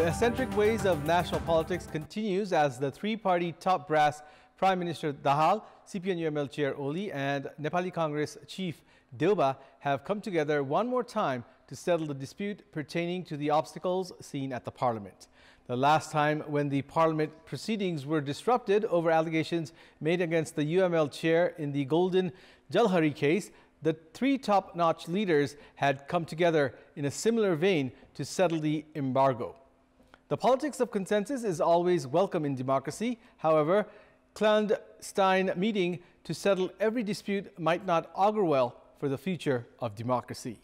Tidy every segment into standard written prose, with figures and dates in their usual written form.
The eccentric ways of national politics continues as the three-party top brass Prime Minister Dahal, CPN-UML Chair Oli and Nepali Congress Chief Deuba have come together one more time to settle the dispute pertaining to the obstacles seen at the Parliament. The last time when the Parliament proceedings were disrupted over allegations made against the UML chair in the Golden Jalhari case, the three top-notch leaders had come together in a similar vein to settle the embargo. The politics of consensus is always welcome in democracy. However, clandestine meeting to settle every dispute might not augur well for the future of democracy.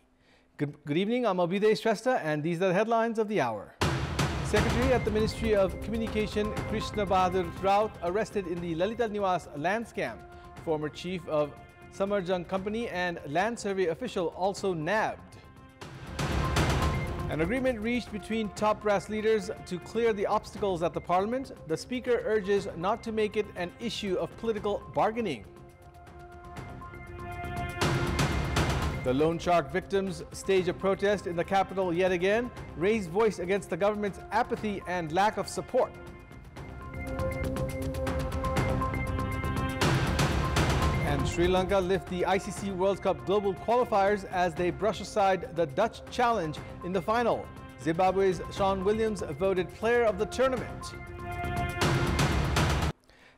Good evening, I'm Abhiday Shrestha and these are the headlines of the hour. Secretary at the Ministry of Communication Krishna Bahadur Raut arrested in the Lalita Niwas land scam. Former chief of Samachar company and land survey official also nabbed. An agreement reached between top brass leaders to clear the obstacles at the Parliament. The Speaker urges not to make it an issue of political bargaining. The loan shark victims stage a protest in the capital yet again, raise voice against the government's apathy and lack of support. And Sri Lanka lift the ICC World Cup global qualifiers as they brush aside the Dutch challenge in the final. Zimbabwe's Sean Williams voted player of the tournament.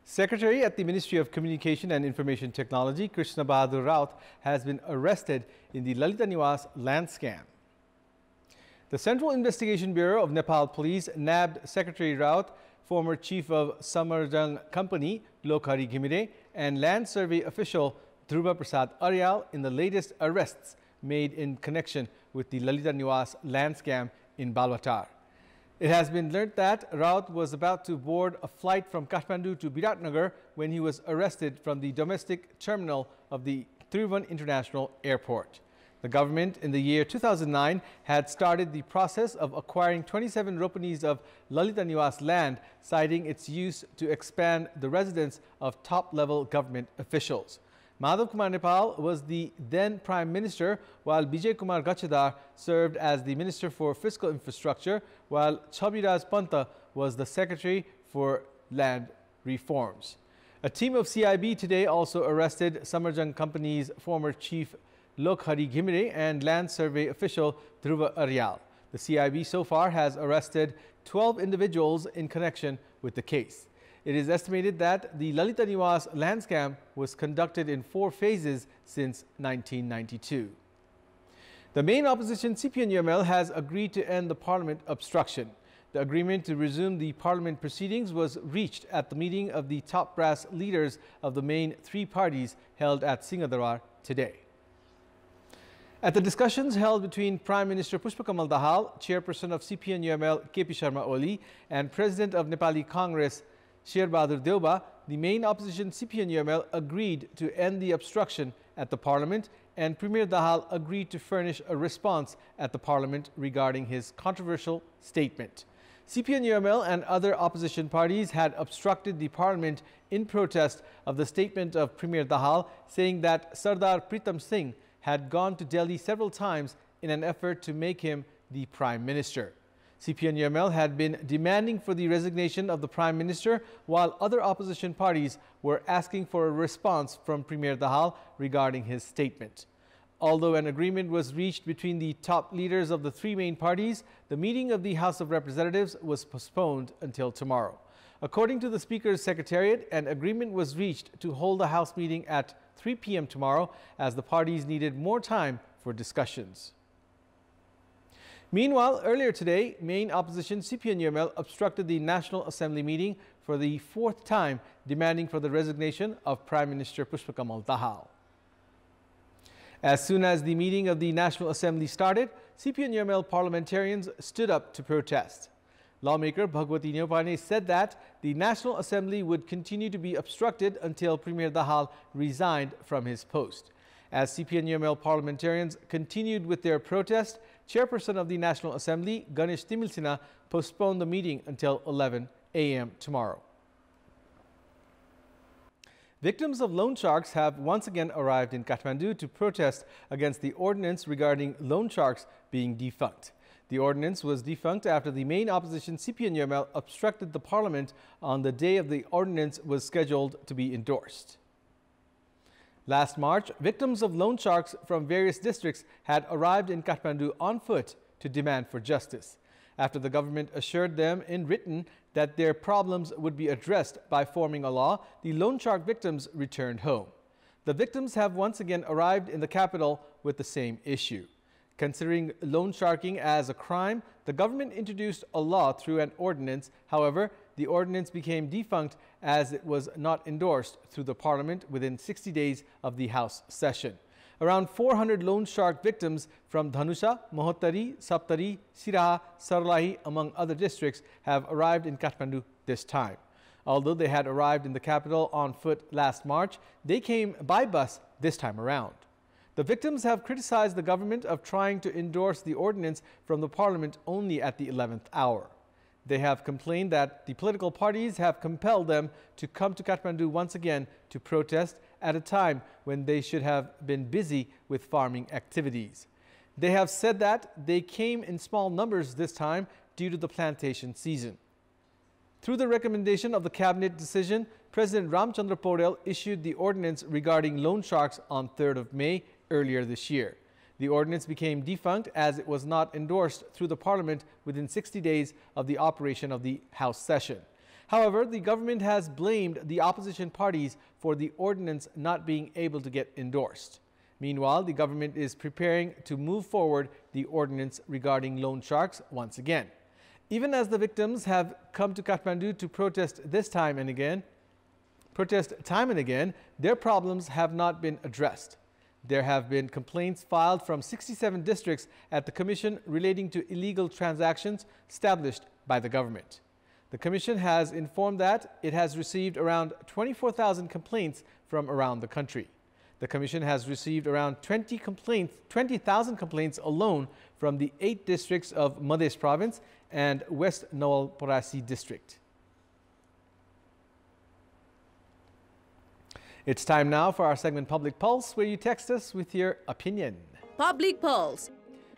Secretary at the Ministry of Communication and Information Technology, Krishna Bahadur Raut, has been arrested in the Lalita Niwas land scam. The Central Investigation Bureau of Nepal Police nabbed Secretary Raut, former chief of Samachar company Lokhari Ghimire, and land survey official Dhruva Prasad Aryal in the latest arrests made in connection with the Lalita Niwas land scam in Balwatar. It has been learnt that Raut was about to board a flight from Kathmandu to Biratnagar when he was arrested from the domestic terminal of the Tribhuvan International Airport. The government in the year 2009 had started the process of acquiring 27 ropanis of Lalita Niwas land, citing its use to expand the residence of top-level government officials. Madhav Kumar Nepal was the then Prime Minister, while Bijay Kumar Gachadar served as the Minister for Fiscal Infrastructure, while Chabiraj Panta was the Secretary for Land Reforms. A team of CIB today also arrested Samachar company's former chief Lokhari Ghimire and land survey official Dhruva Aryal. The CIB so far has arrested 12 individuals in connection with the case. It is estimated that the Lalita Niwas land scam was conducted in 4 phases since 1992. The main opposition CPN-UML has agreed to end the Parliament obstruction. The agreement to resume the Parliament proceedings was reached at the meeting of the top brass leaders of the main 3 parties held at Singhdarbar today. At the discussions held between Prime Minister Pushpakamal Dahal, Chairperson of CPN-UML KP Sharma Oli and President of Nepali Congress Sher Bahadur Deuba, the main opposition CPN-UML agreed to end the obstruction at the Parliament, and Premier Dahal agreed to furnish a response at the Parliament regarding his controversial statement. CPN-UML and other opposition parties had obstructed the Parliament in protest of the statement of Premier Dahal, saying that Sardar Pritam Singh had gone to Delhi several times in an effort to make him the Prime Minister. CPN-UML had been demanding for the resignation of the Prime Minister, while other opposition parties were asking for a response from Premier Dahal regarding his statement. Although an agreement was reached between the top leaders of the 3 main parties, the meeting of the House of Representatives was postponed until tomorrow. According to the Speaker's Secretariat, an agreement was reached to hold a House meeting at 3 p.m. tomorrow as the parties needed more time for discussions. Meanwhile, earlier today, main opposition CPN-UML obstructed the National Assembly meeting for the 4th time, demanding for the resignation of Prime Minister Pushpakamal Dahal. As soon as the meeting of the National Assembly started, CPN-UML parliamentarians stood up to protest. Lawmaker Bhagwati Neopane said that the National Assembly would continue to be obstructed until Premier Dahal resigned from his post. As CPN-UML parliamentarians continued with their protest, Chairperson of the National Assembly, Ganesh Timilsina, postponed the meeting until 11 a.m. tomorrow. Victims of loan sharks have once again arrived in Kathmandu to protest against the ordinance regarding loan sharks being defunct. The ordinance was defunct after the main opposition CPN-UML obstructed the parliament on the day of the ordinance was scheduled to be endorsed. Last March, victims of loan sharks from various districts had arrived in Kathmandu on foot to demand for justice, after the government assured them in written that their problems would be addressed by forming a law. The loan shark victims returned home. The victims have once again arrived in the capital with the same issue. Considering loan sharking as a crime, the government introduced a law through an ordinance. However, the ordinance became defunct as it was not endorsed through the parliament within 60 days of the House session. Around 400 loan shark victims from Dhanusha, Mohottari, Saptari, Siraha, Sarlahi, among other districts, have arrived in Kathmandu this time. Although they had arrived in the capital on foot last March, they came by bus this time around. The victims have criticized the government of trying to endorse the ordinance from the parliament only at the 11th hour. They have complained that the political parties have compelled them to come to Kathmandu once again to protest at a time when they should have been busy with farming activities. They have said that they came in small numbers this time due to the plantation season. Through the recommendation of the cabinet decision, President Ramchandra Paudel issued the ordinance regarding loan sharks on 3rd of May earlier this year. The ordinance became defunct as it was not endorsed through the parliament within 60 days of the operation of the House session. However, the government has blamed the opposition parties for the ordinance not being able to get endorsed. Meanwhile, the government is preparing to move forward the ordinance regarding loan sharks once again. Even as the victims have come to Kathmandu to protest time and again, their problems have not been addressed. There have been complaints filed from 67 districts at the Commission relating to illegal transactions established by the government. The Commission has informed that it has received around 24,000 complaints from around the country. The Commission has received around 20,000 complaints alone from the 8 districts of Madhya Province and West Nawalparasi district. It's time now for our segment Public Pulse, where you text us with your opinion. Public Pulse.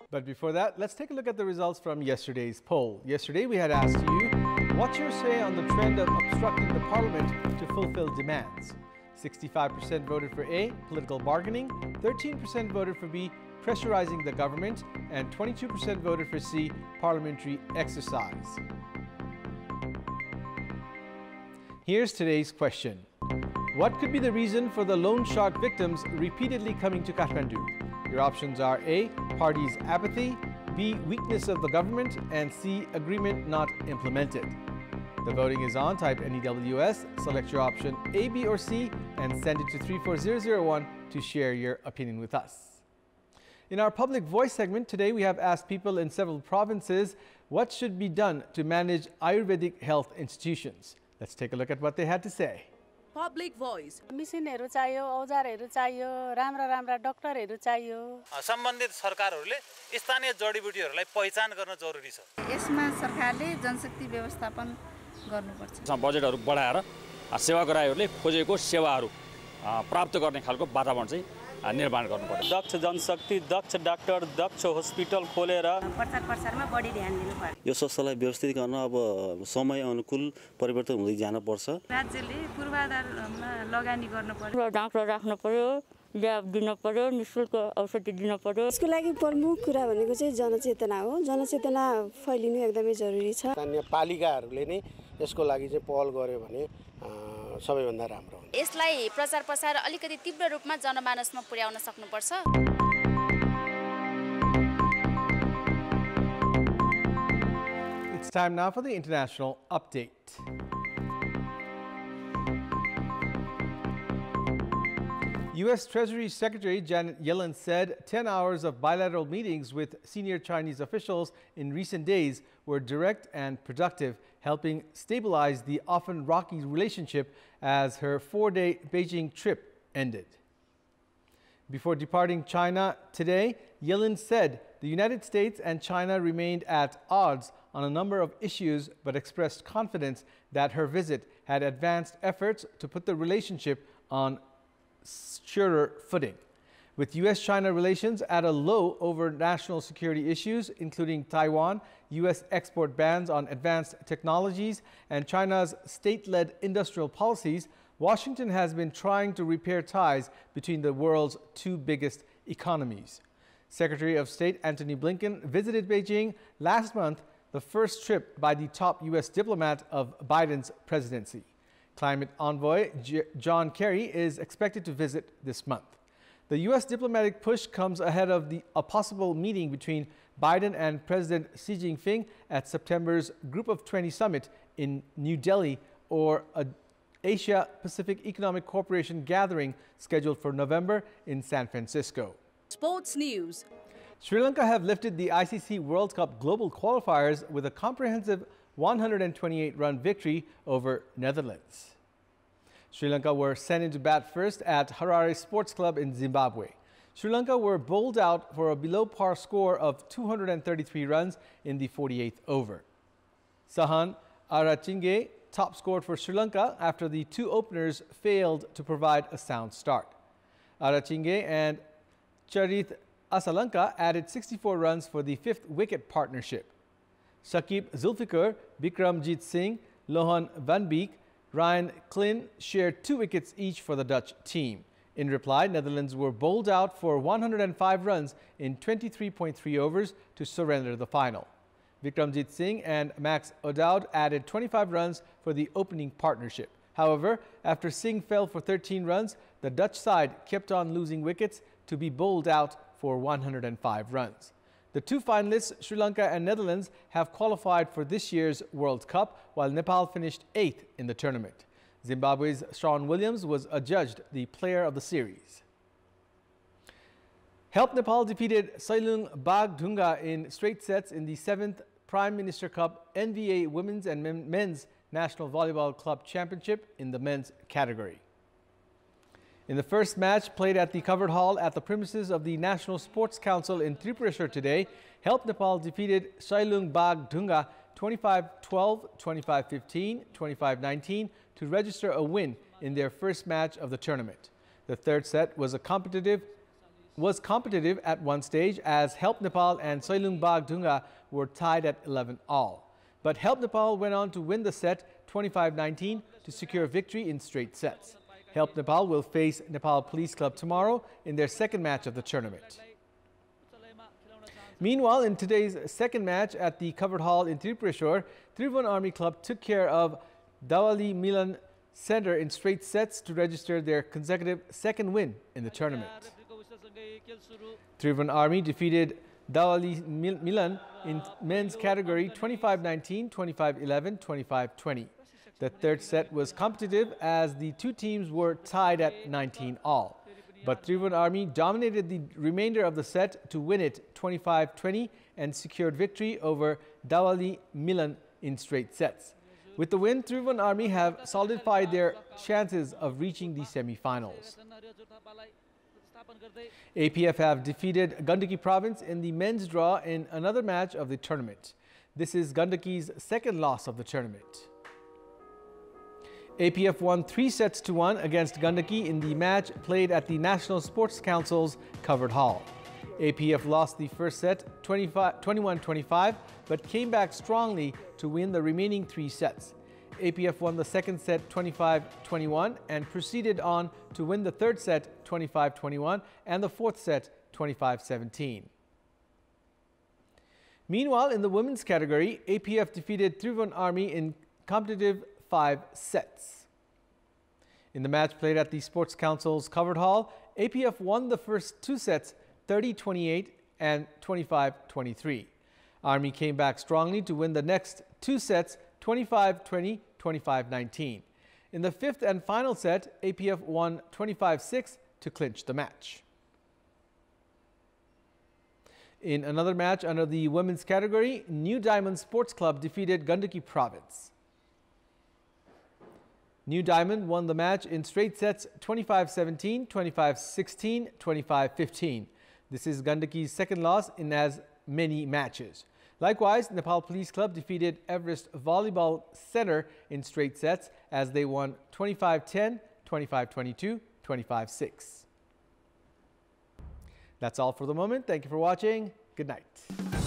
But before that, let's take a look at the results from yesterday's poll. Yesterday, we had asked you, what's your say on the trend of obstructing the parliament to fulfill demands? 65% voted for A, political bargaining, 13% voted for B, pressurizing the government, and 22% voted for C, parliamentary exercise. Here's today's question. What could be the reason for the loan shark victims repeatedly coming to Kathmandu? Your options are A, parties' apathy, B, weakness of the government, and C, agreement not implemented. The voting is on. Type NEWS, select your option A, B, or C, and send it to 34001 to share your opinion with us. In our Public Voice segment, today we have asked people in several provinces what should be done to manage Ayurvedic health institutions. Let's take a look at what they had to say. Public Voice. मिसिनहरु चाहियो, औजारहरु चाहियो, राम्रा डाक्टरहरु चाहियो। सम्बन्धित सरकारहरुले स्थानीय जडीबुटीहरुलाई पहिचान गर्न जरुरी छ। यसमा सरकारले जनशक्ति व्यवस्थापन गर्नुपर्छ। बजेटहरु बढाएर सेवाग्राहीहरुले खोजेको सेवाहरु प्राप्त गर्ने खालको वातावरण चाहिँ निर्माण गर्नुपर्छ। दक्ष जनशक्ति, दक्ष डाक्टर, दक्ष हस्पिटल खोलेर प्रचारमा बढी ध्यान दिनुपर्छ। यो स्वास्थ्यलाई व्यवस्थित गर्न अब समय अनुकूल परिवर्तन हुँदै जानुपर्छ। राज्यले पूर्वाधारमा लगानी गर्नुपर्छ। डाक्टर राख्नु पर्यो, ल्याब दिनु पर्यो, निशुल्क औषधि दिनु पर्यो। यसको लागि प्रमुख कुरा भनेको चाहिँ जनचेतना हो। जनचेतना फैलिनु एकदमै जरुरी छ। स्थानीय पालिकाहरूले नै यसको लागि चाहिँ पहल गर्यो भने सबैभन्दा राम्रो हुन्छ। यसलाई प्रचार प्रसार अलिकति तीव्र रूपमा जनमानसमा पुर्याउन सक्नुपर्छ। It's time now for the international update. U.S. Treasury Secretary Janet Yellen said 10 hours of bilateral meetings with senior Chinese officials in recent days were direct and productive, helping stabilize the often rocky relationship as her 4-day Beijing trip ended. Before departing China today, Yellen said the United States and China remained at odds on a number of issues, but expressed confidence that her visit had advanced efforts to put the relationship on surer footing. With U.S.-China relations at a low over national security issues, including Taiwan, U.S. export bans on advanced technologies, and China's state-led industrial policies, Washington has been trying to repair ties between the world's two biggest economies. Secretary of State Antony Blinken visited Beijing last month, the first trip by the top U.S. diplomat of Biden's presidency. Climate envoy John Kerry is expected to visit this month. The U.S. diplomatic push comes ahead of a possible meeting between Biden and President Xi Jinping at September's Group of 20 summit in New Delhi, or an Asia-Pacific Economic Cooperation gathering scheduled for November in San Francisco. Sports news. Sri Lanka have lifted the ICC World Cup global qualifiers with a comprehensive 128-run victory over Netherlands. Sri Lanka were sent into bat first at Harare Sports Club in Zimbabwe. Sri Lanka were bowled out for a below-par score of 233 runs in the 48th over. Sahan Arachinge top scored for Sri Lanka after the two openers failed to provide a sound start. Arachinge and Charith Asalanka added 64 runs for the fifth wicket partnership. Shakib Zulfikar, Bikramjit Singh, Lohan van Beek, Ryan Klin shared 2 wickets each for the Dutch team. In reply, Netherlands were bowled out for 105 runs in 23.3 overs to surrender the final. Bikramjit Singh and Max O'Dowd added 25 runs for the opening partnership. However, after Singh fell for 13 runs, the Dutch side kept on losing wickets to be bowled out for 105 runs. The two finalists, Sri Lanka and Netherlands, have qualified for this year's World Cup, while Nepal finished 8th in the tournament. Zimbabwe's Sean Williams was adjudged the player of the series. Help Nepal defeated Sailung Bagdhunga in straight sets in the 7th Prime Minister Cup NVA Women's and Men's National Volleyball Club Championship in the men's category. In the first match played at the covered hall at the premises of the National Sports Council in Tripureshwar today, Help Nepal defeated Sailung Bagdhunga 25-12, 25-15, 25-19 to register a win in their first match of the tournament. The third set was competitive at one stage, as Help Nepal and Sailung Bagdhunga were tied at 11 all. But Help Nepal went on to win the set 25-19 to secure victory in straight sets. Help Nepal will face Nepal Police Club tomorrow in their second match of the tournament. Meanwhile, in today's second match at the covered hall in Tripureshwar, Tribhuvan Army Club took care of Dawali Milan Center in straight sets to register their consecutive second win in the tournament. Tribhuvan Army defeated Dawali Milan in men's category 25-19, 25-11, 25-20. The third set was competitive as the two teams were tied at 19 all. But Tribhuvan Army dominated the remainder of the set to win it 25-20 and secured victory over Dawali Milan in straight sets. With the win, Tribhuvan Army have solidified their chances of reaching the semi-finals. APF have defeated Gandaki Province in the men's draw in another match of the tournament. This is Gandaki's second loss of the tournament. APF won 3-1 against Gandaki in the match played at the National Sports Council's covered hall. APF lost the first set 21-25, but came back strongly to win the remaining 3 sets. APF won the second set 25-21 and proceeded on to win the third set 25-21 and the fourth set 25-17. Meanwhile, in the women's category, APF defeated Tribhuvan Army in competitive 5 sets. In the match played at the Sports Council's covered hall, APF won the first 2 sets 30-28 and 25-23. Army came back strongly to win the next 2 sets 25-20, 25-19. In the fifth and final set, APF won 25-6 to clinch the match. In another match under the women's category, New Diamond Sports Club defeated Gandaki Province. New Diamond won the match in straight sets 25-17, 25-16, 25-15. This is Gandaki's second loss in as many matches. Likewise, Nepal Police Club defeated Everest Volleyball Center in straight sets as they won 25-10, 25-22, 25-6. That's all for the moment. Thank you for watching. Good night.